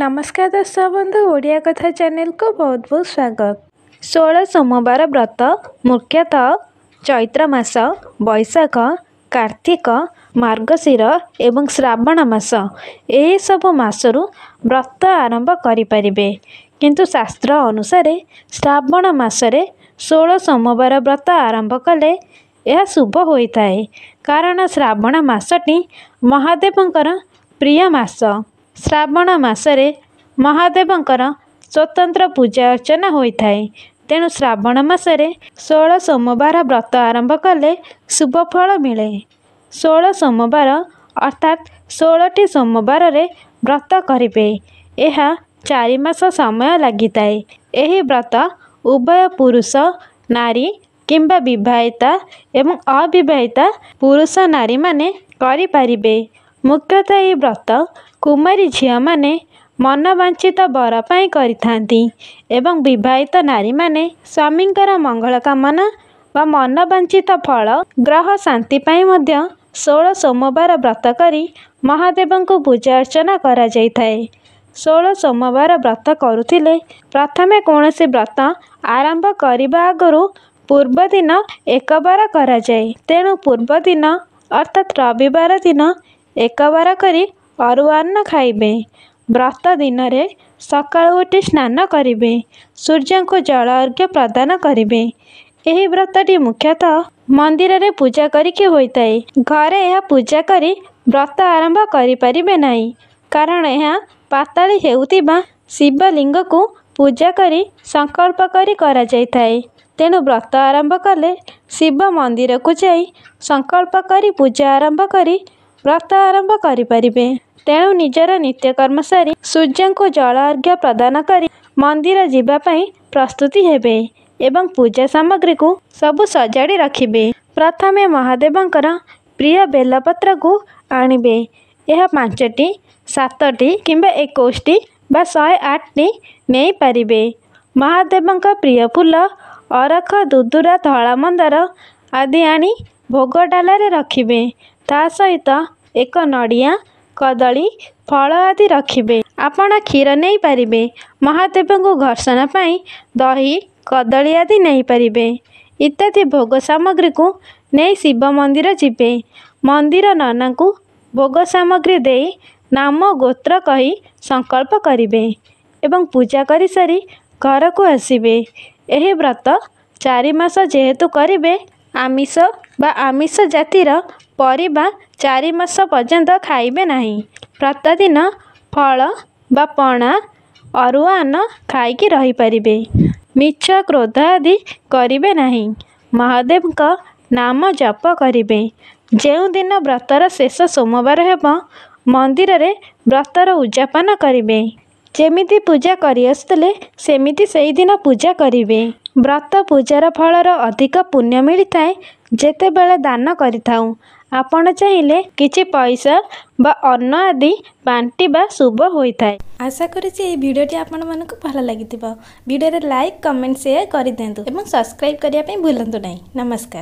नमस्कार दर्शक बंधु ओडिया कथा चैनल को बहुत बहुत स्वागत। 16 सोमवार व्रत मुख्यतः चैत्र मास, बैशाख, कार्तिक, मार्गशीर एवं श्रावण मास यही सब मासरू व्रत आरंभ करें। किंतु शास्त्र अनुसार श्रावण मासरे 16 सोमवार व्रत आरंभ कले यह शुभ होता है, कारण श्रावण मासटी महादेवंकर प्रिय मास। श्रावण मासरे महादेवंकर स्वतंत्र पूजा अर्चना होता है। तेणु श्रावण मासरे 16 सोमवार व्रत आरंभ कले शुभ फल मिले। 16 सोमवार अर्थात 16टी सोमवार रे व्रत करें। यह 4 मास समय लगी थाए। यही व्रत उभय पुरुष नारी किंबा विवाहिता एवं अविवाहिता पुरुष नारी माने करि पारिबे। मुख्यतः ये व्रत कुमारी झिया माने मनवांछित वर पाई करिथांती एवं विवाहित नारी माने स्वामींकर मंगल कामना व मनवांछित फल ग्रह शांति पाई मध्य 16 सोमवार व्रत करी महादेव को पूजा अर्चना करा जाय थाए। 16 सोमवार व्रत करुथिले प्रथमे कौनसी व्रत आरंभ करिबा आगरु पूर्व दिन एक बार करा जाय। तेणु पूर्व दिन अर्थात रविवार दिन एक बार करी अरुआन्न खाइबे। व्रत दिन रे सकाळु उठी स्नान करिबे, सूर्य को जल अर्घ्य प्रदान करिबे। एही व्रतटी मुख्यतः मंदिर रे पूजा करिके होइताए। घरे यह पूजा करी व्रत आरंभ करि परिबे नाही, कारण यह पाताली हेउतिबा शिवलिंग को पूजा करी संकल्प करी करा जायथाए। तेणु व्रत आरंभ कले शिव मंदिर को जाई संकल्प करी पूजा आरंभ करी व्रत आरंभ करि परिबे। तेणु निजर नित्यकर्म सारी सूर्य को जल अर्घ्य प्रदान करी मंदिर जीवा पई प्रस्तुति हेबे एवं पूजा सामग्री को सबु सजाड़ी रखिबे। प्रथमे महादेवंकर प्रिय बेलपत्र को आनिबे। यह 5टी 7टी किंबा 21टी बा 108टी नहीं पारिबे। महादेवंक प्रिय फूल अरख, दुदुरा, धला मंदार आदि आनी भोग डाला रे रखिबे। ता सहित एक नड़िया, कदली, फल आदि रखिबे। आपण क्षीर नहीं पारिबे। महादेव को घर्षण पाई दही, कदली आदि नहीं पारिबे। इत्यादि भोग सामग्री को नहीं शिव मंदिर जीवे। मंदिर नना को भोग सामग्री देई नाम गोत्र कही संकल्प करिबे एवं पूजा करि सारी घर को आसिबे। एही व्रत 4 मास जेहेतु करिबे, आमिष बा आमिष जातिर परिबा 4 मास पर्यंत खाइबे नहीं। प्रतिदिन फल बा पणा अरुआ अन्न खाइकी रही परिबे। मिछ क्रोध आदि करिबे नहीं। महादेव का नाम जप करिबे। जेउ दिन व्रतर शेष सोमवार हेबो मंदिर रे व्रतर उद्यापन करिबे। जेमिति पूजा करि आसुतले सेमिति सेही दिन पूजा करिबे। व्रत पूजार फलर अधिक पुण्य मिलता है जेते बेले दान करिथाउ। आपण चाहिए किछि पैसा बा अन्न आदि बांटिबा शुभ होता है। आशा करी ये वीडियोटी आपण मानक भल लगी। वीडियो रे लाइक, कमेंट, शेयर कर दिंतु एवं सब्सक्राइब करने भूलु नहीं। नमस्कार।